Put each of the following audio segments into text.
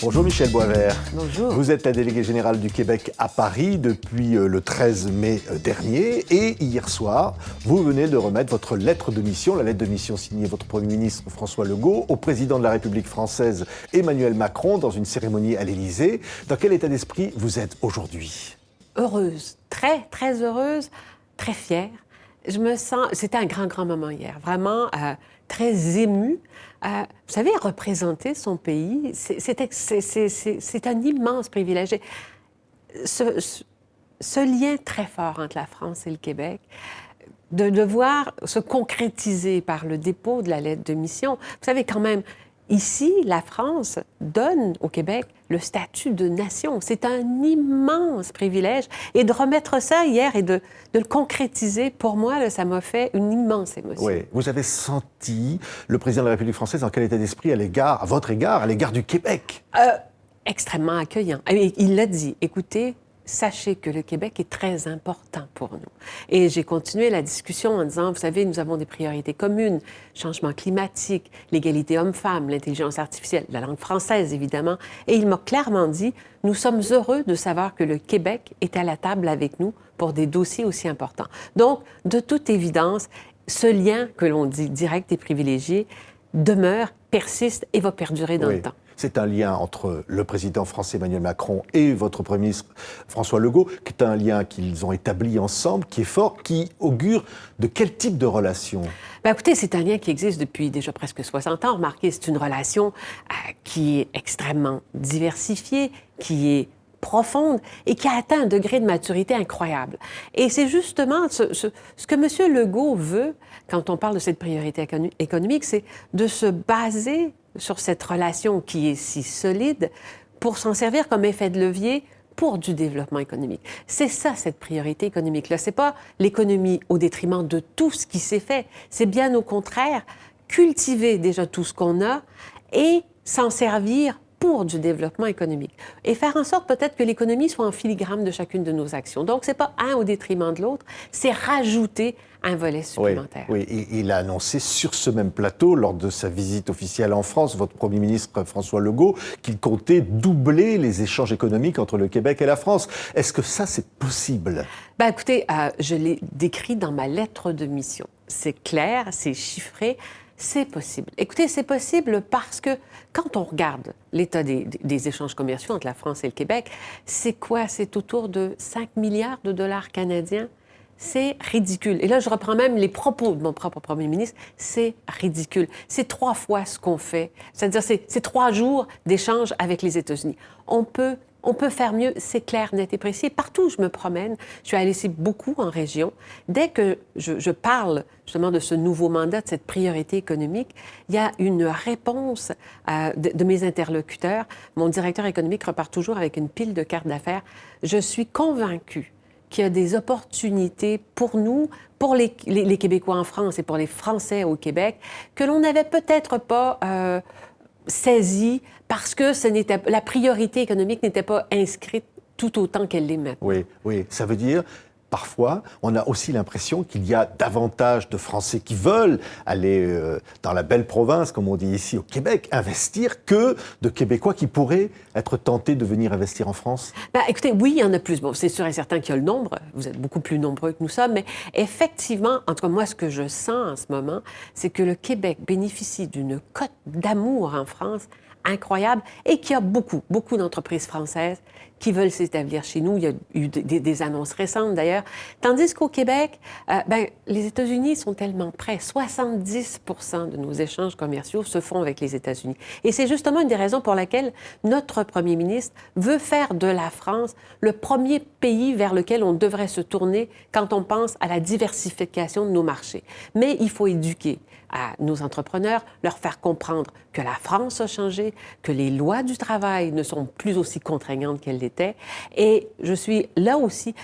Bonjour Michel Boisvert. Bonjour. Vous êtes la déléguée générale du Québec à Paris depuis le 13 mai dernier et hier soir, vous venez de remettre votre lettre de mission, la lettre de mission signée votre Premier ministre François Legault au président de la République française Emmanuel Macron dans une cérémonie à l'Élysée. Dans quel état d'esprit vous êtes aujourd'hui? Heureuse, très heureuse, très fière. Je me sens... C'était un grand moment hier, vraiment très émue. Vous savez, représenter son pays, c'est un immense privilège. Ce lien très fort entre la France et le Québec, de devoir se concrétiser par le dépôt de la lettre de mission. Vous savez, quand même, ici, la France donne au Québec le statut de nation. C'est un immense privilège. Et de remettre ça hier et de le concrétiser, pour moi, là, ça m'a fait une immense émotion. Oui. Vous avez senti le président de la République française dans quel état d'esprit à votre égard, à l'égard du Québec? Extrêmement accueillant. Il l'a dit, écoutez, sachez que le Québec est très important pour nous. Et j'ai continué la discussion en disant, vous savez, nous avons des priorités communes, changement climatique, l'égalité homme-femme, l'intelligence artificielle, la langue française, évidemment. Et il m'a clairement dit, nous sommes heureux de savoir que le Québec est à la table avec nous pour des dossiers aussi importants. Donc, de toute évidence, ce lien que l'on dit direct et privilégié demeure, persiste et va perdurer dans le temps. C'est un lien entre le président français Emmanuel Macron et votre Premier ministre François Legault, qui est un lien qu'ils ont établi ensemble, qui est fort, qui augure de quel type de relation? Écoutez, c'est un lien qui existe depuis déjà presque 60 ans. Remarquez, c'est une relation qui est extrêmement diversifiée, qui est profonde et qui a atteint un degré de maturité incroyable. Et c'est justement ce que M. Legault veut, quand on parle de cette priorité économique, c'est de se baser sur cette relation qui est si solide pour s'en servir comme effet de levier pour du développement économique. C'est ça, cette priorité économique-là. C'est pas l'économie au détriment de tout ce qui s'est fait. C'est bien au contraire cultiver déjà tout ce qu'on a et s'en servir pour du développement économique. Et faire en sorte peut-être que l'économie soit en filigrane de chacune de nos actions. Donc, c'est pas un au détriment de l'autre, c'est rajouter un volet supplémentaire. Oui, il a annoncé sur ce même plateau, lors de sa visite officielle en France, votre Premier ministre François Legault, qu'il comptait doubler les échanges économiques entre le Québec et la France. Est-ce que ça, c'est possible? Écoutez, je l'ai décrit dans ma lettre de mission. C'est clair, c'est chiffré. C'est possible. Écoutez, c'est possible parce que quand on regarde l'état des échanges commerciaux entre la France et le Québec, c'est quoi? C'est autour de 5 milliards de dollars canadiens. C'est ridicule. Et là, je reprends même les propos de mon propre Premier ministre. C'est ridicule. C'est 3 fois ce qu'on fait. C'est-à-dire, c'est 3 jours d'échange avec les États-Unis. On peut faire mieux, c'est clair, net et précis. Partout où je me promène, je suis allée ici beaucoup en région. Dès que je parle justement de ce nouveau mandat, de cette priorité économique, il y a une réponse de mes interlocuteurs. Mon directeur économique repart toujours avec une pile de cartes d'affaires. Je suis convaincue qu'il y a des opportunités pour nous, pour les Québécois en France et pour les Français au Québec, que l'on n'avait peut-être pas saisi parce que la priorité économique n'était pas inscrite tout autant qu'elle l'est maintenant. Oui. Ça veut dire, parfois, on a aussi l'impression qu'il y a davantage de Français qui veulent aller dans la belle province, comme on dit ici au Québec, investir, que de Québécois qui pourraient être tentés de venir investir en France? Écoutez, oui, il y en a plus. Bon, c'est sûr et certain qu'il y a le nombre. Vous êtes beaucoup plus nombreux que nous sommes. Mais effectivement, en tout cas, moi, ce que je sens en ce moment, c'est que le Québec bénéficie d'une cote d'amour en France incroyable et qu'il y a beaucoup d'entreprises françaises qui veulent s'établir chez nous. Il y a eu des annonces récentes, d'ailleurs. Tandis qu'au Québec, les États-Unis sont tellement près. 70% de nos échanges commerciaux se font avec les États-Unis. Et c'est justement une des raisons pour laquelle notre Premier ministre veut faire de la France le premier pays vers lequel on devrait se tourner quand on pense à la diversification de nos marchés. Mais il faut éduquer à nos entrepreneurs, leur faire comprendre que la France a changé, que les lois du travail ne sont plus aussi contraignantes qu'elles l'étaient. Et je suis là aussi,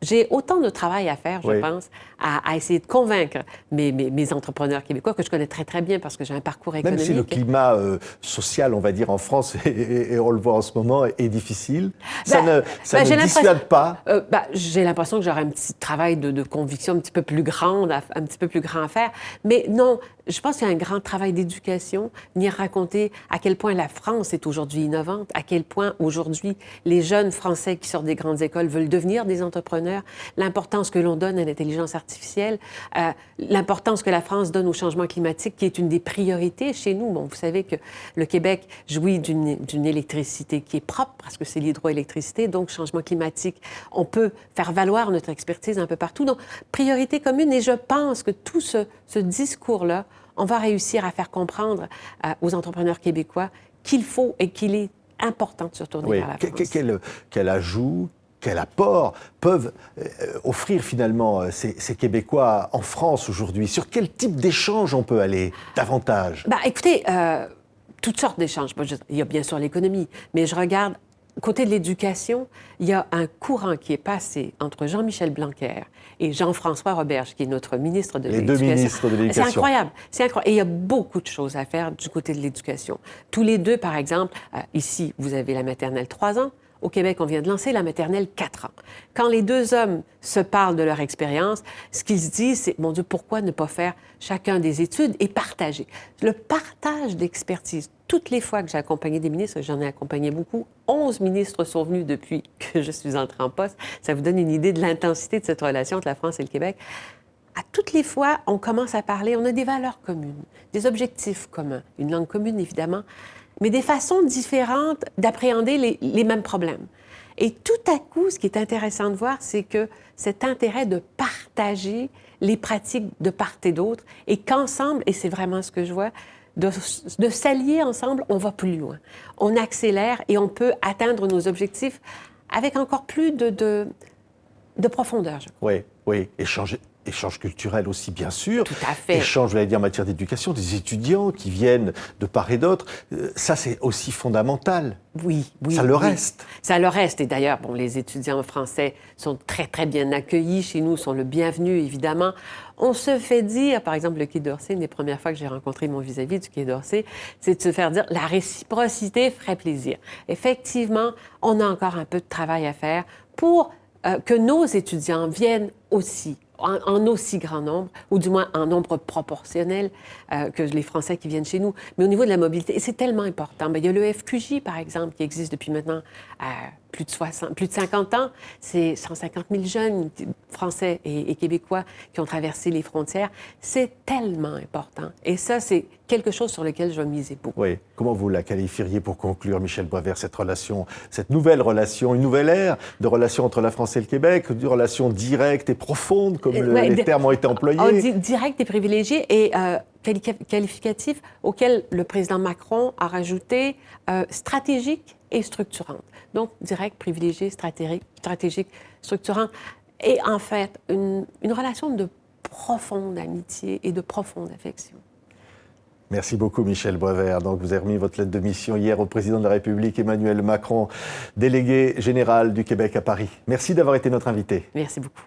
j'ai autant de travail à faire, je Oui. pense, à essayer de convaincre mes entrepreneurs québécois, que je connais très, très bien parce que j'ai un parcours Même économique. si le climat social, on va dire, en France, et on le voit en ce moment, est difficile, ça ne j'ai dissuade pas. J'ai l'impression que j'aurai un petit travail de conviction un petit peu plus grand à faire. Mais non, je pense qu'il y a un grand travail d'éducation, venir raconter à quel point la France est aujourd'hui innovante, à quel point aujourd'hui les jeunes Français qui sortent des grandes écoles veulent devenir des entrepreneurs, l'importance que l'on donne à l'intelligence artificielle, l'importance que la France donne au changement climatique, qui est une des priorités chez nous. Bon, vous savez que le Québec jouit d'une électricité qui est propre, parce que c'est l'hydroélectricité, donc changement climatique. On peut faire valoir notre expertise un peu partout. Donc, priorité commune, et je pense que tout ce discours-là, on va réussir à faire comprendre aux entrepreneurs québécois qu'il faut et qu'il est important de se tourner vers la France. Quel ajout, quel apport peuvent offrir finalement ces Québécois en France aujourd'hui? Sur quel type d'échange on peut aller davantage? Écoutez, toutes sortes d'échanges. Il y a bien sûr l'économie, mais je regarde, côté de l'éducation, il y a un courant qui est passé entre Jean-Michel Blanquer et Jean-François Roberge, qui est notre ministre de l'Éducation. Les deux ministres de l'Éducation. C'est incroyable. C'est incroyable. Et il y a beaucoup de choses à faire du côté de l'éducation. Tous les deux, par exemple, ici, vous avez la maternelle 3 ans. Au Québec, on vient de lancer la maternelle 4 ans. Quand les deux hommes se parlent de leur expérience, ce qu'ils se disent, c'est, mon Dieu, pourquoi ne pas faire chacun des études et partager? Le partage d'expertise. Toutes les fois que j'ai accompagné des ministres, j'en ai accompagné beaucoup, 11 ministres sont venus depuis que je suis entrée en poste. Ça vous donne une idée de l'intensité de cette relation entre la France et le Québec. À toutes les fois, on commence à parler, on a des valeurs communes, des objectifs communs, une langue commune, évidemment, mais des façons différentes d'appréhender les mêmes problèmes. Et tout à coup, ce qui est intéressant de voir, c'est que cet intérêt de partager les pratiques de part et d'autre, et qu'ensemble, et c'est vraiment ce que je vois, de s'allier ensemble, on va plus loin. On accélère et on peut atteindre nos objectifs avec encore plus de profondeur, je crois. Oui. Échange culturel aussi, bien sûr. Tout à fait. Échange, je vais dire, en matière d'éducation, des étudiants qui viennent de part et d'autre. Ça, c'est aussi fondamental. Oui. Ça le reste. Ça le reste. Et d'ailleurs, les étudiants français sont très, très bien accueillis chez nous, sont le bienvenu, évidemment. On se fait dire, par exemple, le Quai d'Orsay, une des premières fois que j'ai rencontré mon vis-à-vis du Quai d'Orsay, c'est de se faire dire, la réciprocité ferait plaisir. Effectivement, on a encore un peu de travail à faire pour que nos étudiants viennent aussi en aussi grand nombre, ou du moins en nombre proportionnel que les Français qui viennent chez nous. Mais au niveau de la mobilité, et c'est tellement important. Il y a le FQJ, par exemple, qui existe depuis maintenant plus de 50 ans. C'est 150 000 jeunes Français et Québécois qui ont traversé les frontières. C'est tellement important. Et ça, c'est quelque chose sur lequel je vais miser beaucoup. Oui. Comment vous la qualifieriez pour conclure, Michel Boisvert, cette relation, cette nouvelle relation, une nouvelle ère de relation entre la France et le Québec, une relation directe et profonde, comme les termes ont été employés? Direct et privilégié et qualificatif auquel le président Macron a rajouté stratégique et structurante. Donc, direct, privilégié, stratégique, structurante. Et en fait, une relation de profonde amitié et de profonde affection. Merci beaucoup, Michel Boisvert. Donc, vous avez remis votre lettre de mission hier au président de la République, Emmanuel Macron, délégué général du Québec à Paris. Merci d'avoir été notre invité. Merci beaucoup.